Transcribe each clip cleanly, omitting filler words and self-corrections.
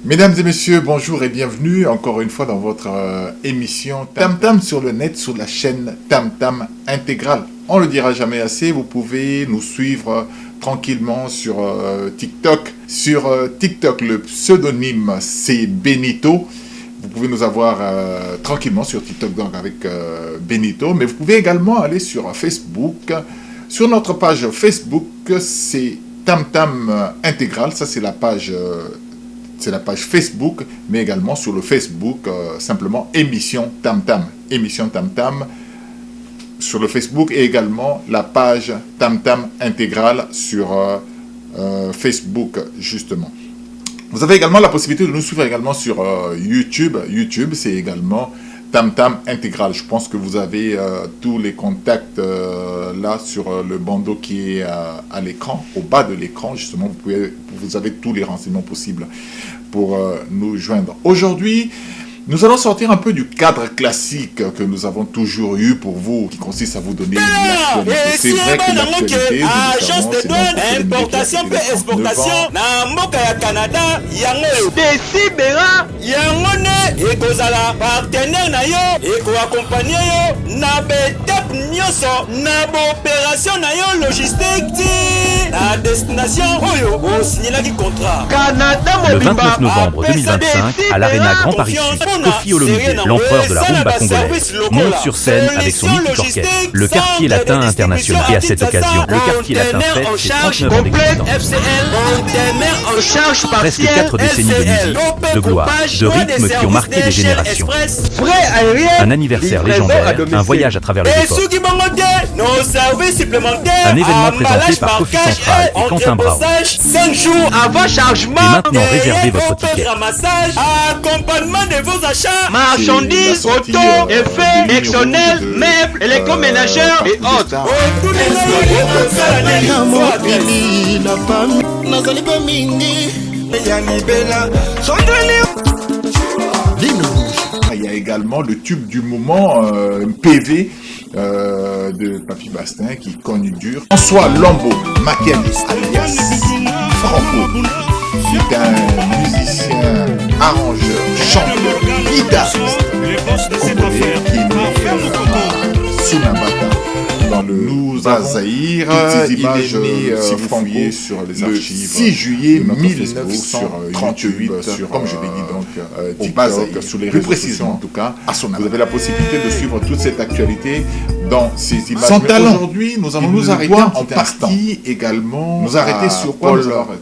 Mesdames et messieurs, bonjour et bienvenue encore une fois dans votre émission Tam Tam sur le net, sur la chaîne Tam Tam Intégral. On le dira jamais assez, vous pouvez nous suivre tranquillement sur TikTok. Sur TikTok, le pseudonyme c'est Benito. Vous pouvez nous avoir tranquillement sur TikTok donc avec Benito, mais vous pouvez également aller sur Facebook. Sur notre page Facebook, c'est Tam Tam Intégral, ça c'est la page Facebook, mais également sur le Facebook, simplement émission Tam Tam. Émission Tam Tam sur le Facebook et également la page Tam Tam Intégral sur Facebook, justement. Vous avez également la possibilité de nous suivre également sur YouTube. YouTube, c'est également Tam Tam Intégral. Je pense que vous avez tous les contacts là sur le bandeau qui est à l'écran, au bas de l'écran. Justement, vous avez tous les renseignements possibles pour nous joindre. Aujourd'hui, nous allons sortir un peu du cadre classique que nous avons toujours eu pour vous, qui consiste à vous donner l'actualité. C'est vrai que l'actualité, agence de douane, importation et exportation, na mboka ya Canada, yango Desibera, yango ne ekozala partenaire na yo, eko-accompagner yo na betape nyonso, na opération na yo logistique ti, na destination oyo osignelaki contrat. Le 29 novembre 2025, à l'Arena Grand Paris Sud, Kofi Olomide, l'empereur de la rumba congolaise, monte sur scène avec son mythique orchestre, le Quartier Latin International. Et à cette occasion, le Quartier Latin fête ses 39 ans d'existence. Presque 4 décennies de musique, de gloire, de rythme qui ont marqué des générations. Un anniversaire légendaire, un voyage à travers les époques. Un événement présenté par Kofi Central et Quentin Bravo. 5 jours avant chargement. Et maintenant, réservez votre ticket. Accompagnement de vos achats, marchandises, auto, effets, personnel, meubles, électroménageurs et autres. Il y a également le tube du moment, PV de Papy Bastien qui cogne dur. François Lambeau, Machiavis alias Franco, c'est un musicien, arrangeur, chanteur, guitariste congolais qui est né à Sunabata dans le Nouza-Zaïre. Il est né, si vous fouillez sur les archives, le 6 juillet 1938, comme je l'ai dit donc, au TikTok, sur les réseaux sociaux en tout cas. Vous avez la possibilité de suivre toute cette actualité dans ces images. Sans talent. Aujourd'hui, nous allons nous arrêter en partie également. Nous arrêter sur quoi?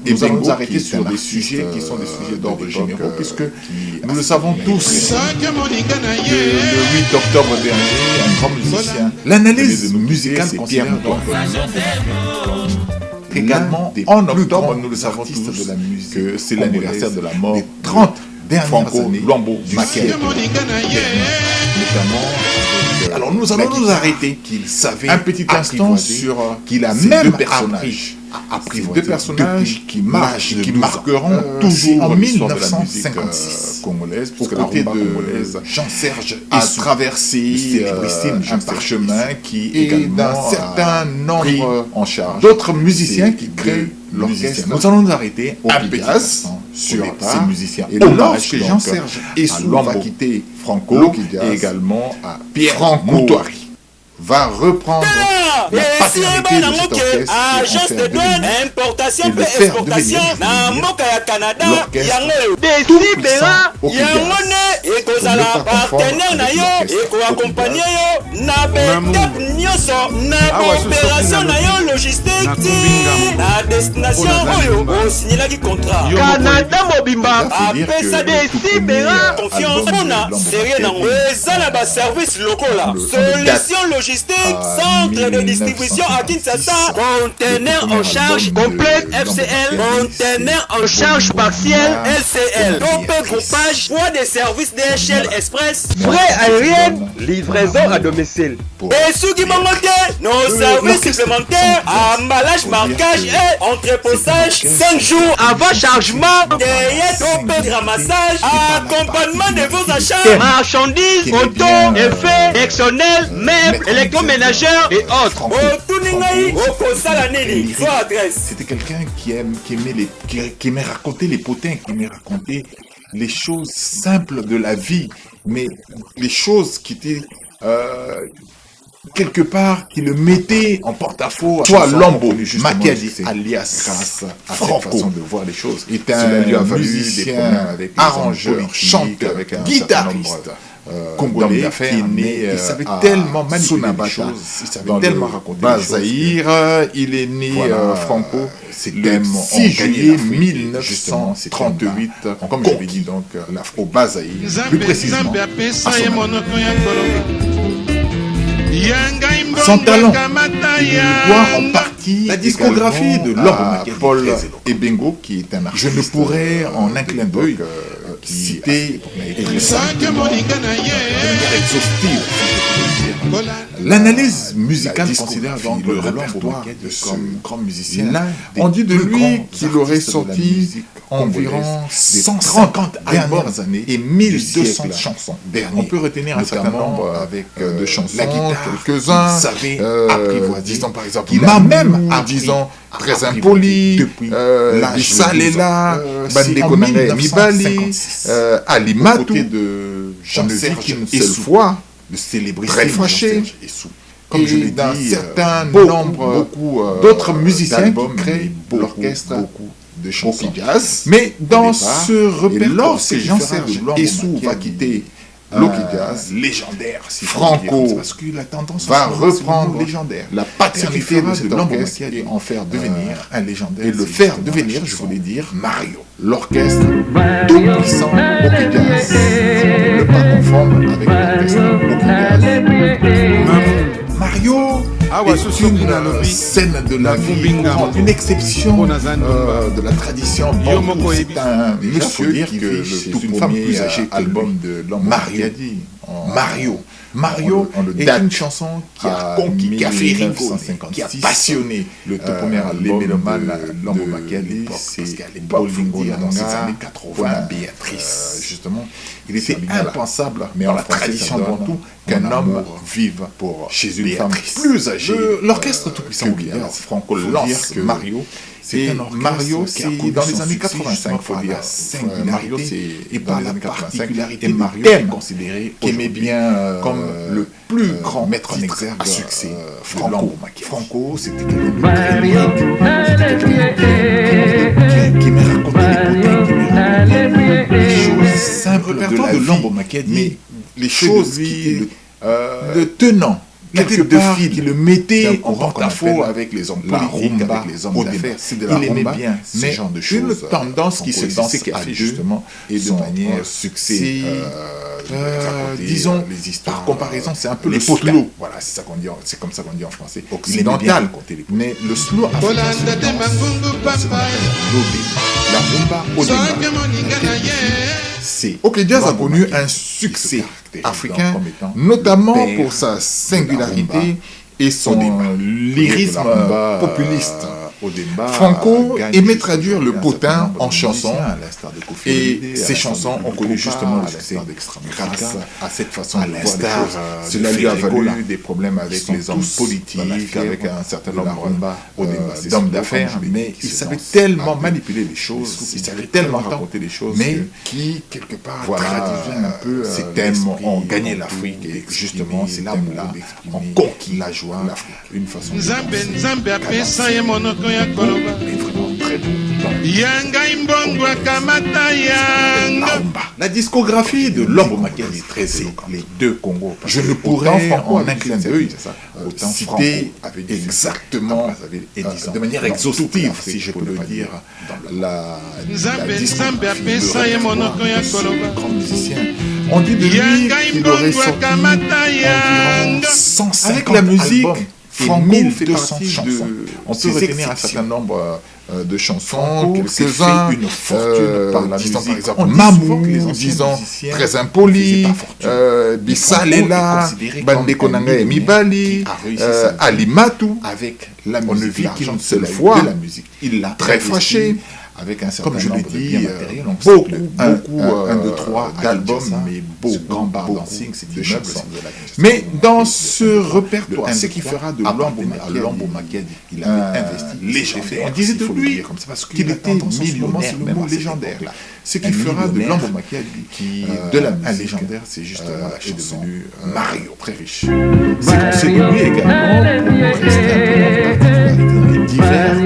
Nous allons nous arrêter sur des sujets qui sont des sujets d'ordre généraux, puisque nous le savons tous. Le 8 octobre dernier, un grand musicien. L'analyse musicale considère également en octobre, nous le savons tous, de la musique, que c'est l'anniversaire de la mort des 30 dernières années Lambeau du Machiavis, notamment. Alors nous allons nous arrêter qu'il savait un petit instant sur qu'il a même appris deux personnages qui marqueront toujours en 1956 congolaise, aux côtés de Jean-Serge a traversé un parchemin qui également d'un certain nombre en charge d'autres musiciens qui créent l'orchestre. Nous allons nous arrêter un petit instant sur ces musiciens. Et lorsque Jean-Serge Essou va quitter Franco et également à Pierre Moutouari va reprendre la paternité de cet orchestre agence de douane, importation et exportation, na mboka ya Canada, yango Desibera, yango ne ekozala partenaire na yo, eko-accompagner yo na betape nyonso, na opération na yo logistique ti, na destination oyo osignelaki contrat. Canada mobimba apesa Desibera confiance mpona serie nango eza na baservice lokola solution logistique, centre de distribution à Kinshasa, conteneur en charge complète FCL, conteneur en charge partielle LCL, topé groupage, poids de service DHL Express, frais aériens, livraison à domicile. Et ceux qui m'ont monté, nos services supplémentaires, emballage, marquage et entreposage, 5 jours avant chargement, derrière topé ramassage, accompagnement de vos achats, marchandises, auto, effets, personnel, meubles, électroménageurs et autres. C'était quelqu'un qui aimait raconter les potins, qui aimait raconter les choses simples de la vie, mais les choses qui étaient quelque part, qui le mettaient en porte-à-faux. Soit Lambo, Machiavelli, alias grâce à cette façon de voir les choses. Il était un musicien, arrangeur, chanteur, guitariste. Congolais qui est né, il savait tellement manipuler les choses, il savait tellement raconter les choses. Il est né Franco, le 6 juillet 1938, comme je l'ai dit donc, au Bazaïr, plus précisément à son talent, il doit en partie la discographie de Paul Ebengo, qui est un artiste. Je ne pourrais en un clin d'œil citer l'analyse musicale considère donc le répertoire de ce grand musicien. On dit de lui qu'il aurait sorti environ 150 dernières années et 1200 chansons. On peut retenir un certain nombre avec de chansons, quelques-uns, disons par exemple, il a même, disons, très impoli, Bisalela, Bandekonanga Mibali, Alimatu, de Jean-Serge une seule fois, le célébré très fâché, comme je l'ai dit, certain nombre d'autres musiciens qui créent l'orchestre, de chansons jazz. Mais dans ce répertoire, lorsque Jean-Serge Essou va quitter Loki Jazz, légendaire, si Franco parce que la tendance va reprendre la paternité de cet orchestre et en faire devenir un légendaire. Et le faire devenir, je voulais dire, Mario. L'orchestre tout puissant Loki Jazz. Ne pas confondre avec l'orchestre Loki Jazz. Mario est une scène de la vie, une exception de la tradition. C'est un monsieur qui vit chez une femme plus âgée, album de Mario. Mario est une chanson qui a conquis, qui a fait rigoler, qui a passionné. Le tout premier album de Lambo Machiavelli, c'est qu'à l'époque, dans ces années 80, Béatrice, justement, il était impensable, mais en la tradition avant tout, qu'un homme vive chez une femme plus âgée. L'orchestre tout puissant, Franco lance Mario. Et Mario, c'est dans les années 85, il faut dire. Mario, c'est dans les années 85. Et Mario est considéré, qu'aimait bien comme le plus grand maître en exergue à succès. Franco, c'était quelqu'un qui aimait raconter les choses simples de la vie, mais les choses qui étaient le tenant. Quelque part qui le mettait en porte-à-faux avec les hommes politiques, avec les hommes d'affaires. Il aimait bien ce genre de choses. Une tendance qui se danse à deux justement et de manière succès. Disons, les histoires, par comparaison, c'est un peu le slow. Voilà, c'est ça qu'on dit, c'est comme ça qu'on dit en français. Occidental, mais le slow africain, la rumba c'est Loki Jazz a connu un succès africain, notamment pour sa singularité et son lyrisme populiste. Franco aimait traduire le potin en chansons et ces chansons ont connu justement le succès grâce à cette façon de voir les choses. Cela lui a valu des problèmes avec les hommes politiques, avec un certain nombre d'hommes d'affaires, mais il savait tellement manipuler les choses, il savait tellement raconter les choses, mais qui quelque part traduisait un peu ces thèmes ont gagné l'Afrique et justement ces thèmes-là ont conquis la joie, une façon de la discographie de Lambo Machiavelli est très éloquente. Les deux Congos. Je ne pourrais en un clin d'œil citer exactement, de manière exhaustive, si je peux le dire, la discographie de ce grand musicien. On dit de lui qu'il aurait sorti environ 150 avec la musique. Franco 1200 chansons. On peut retenir un certain nombre de chansons, quelques-uns, une fortune par la musique. Par exemple, Mamou, disons, très impoli, Bisalela, Bandekonanga Mibali, Alimatu, avec la musique. On ne vit qu'une seule fois, il l'a très fâché. Avec un certain nombre de biens matériels, beaucoup, un, deux, trois. 3 albums, mais beaucoup de chansons. Mais dans ce répertoire, ce qui fera de Lambo Makiadi, il avait investi légendaire. On disait de lui qu'il était millionnaire, même légendaire. Ce qui fera de Lambo Makiadi, de la musique légendaire, c'est justement la chanson devenu Mario, très riche. C'est de lui également pour rester un peu dans les divers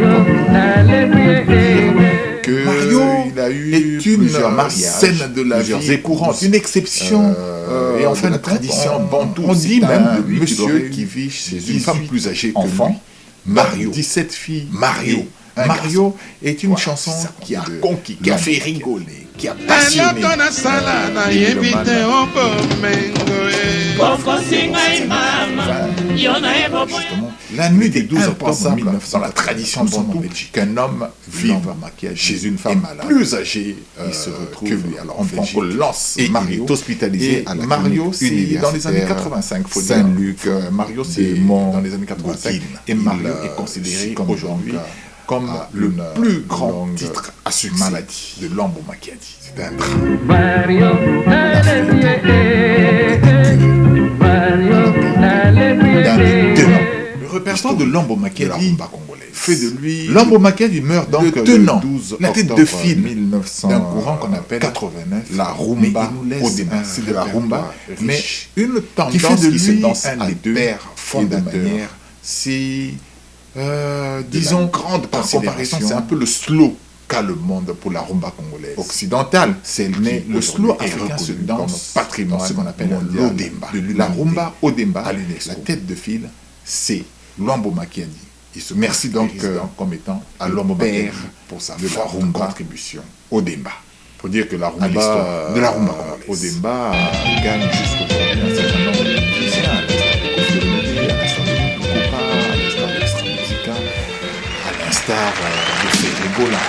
que Mario il a eu plusieurs mariages, scènes de la vie courante, une exception et enfin la tradition bantou. On dit même de lui monsieur qui vit chez une femme plus âgée que lui. Mario, 17 filles. Mario est une chanson qui a conquis, qui a fait rigoler, qui a passionné. La nuit des 12 octobre 1900, dans la tradition bantou, qu'un homme vive chez une femme plus âgée que lui. Alors on lance et Mario est hospitalisé à la Mario, c'est dans les années 85, faut dire. Saint-Luc, Mario c'est dans les années 85 et Mario est considéré comme aujourd'hui comme le plus grand titre à succès maladie de Lambo Makiadi. C'est un drame. Le répertoire de Lambo Makiadi fait de lui Lambo Makiadi meurt donc le 12 la tête de fil d'un courant qu'on appelle 89 la rumba au début. C'est de la rumba, mais une tendance qui se danse un des pères fondateurs, c'est disons, grande comparaison, c'est un peu le slow qu'a le monde pour la rumba congolaise. Occidentale, mais le slow africain se danse patrimoine, ce qu'on appelle l'Odemba. La rumba Odemba, la tête de file, c'est Lambo Makiadi. Merci donc comme étant à Lambo Makiadi pour sa forte contribution Odemba. Pour dire que la rumba, de la rumba Odemba gagne jusqu'aujourd'hui un certain nombre de musiciens, à l'instar de Ferregola.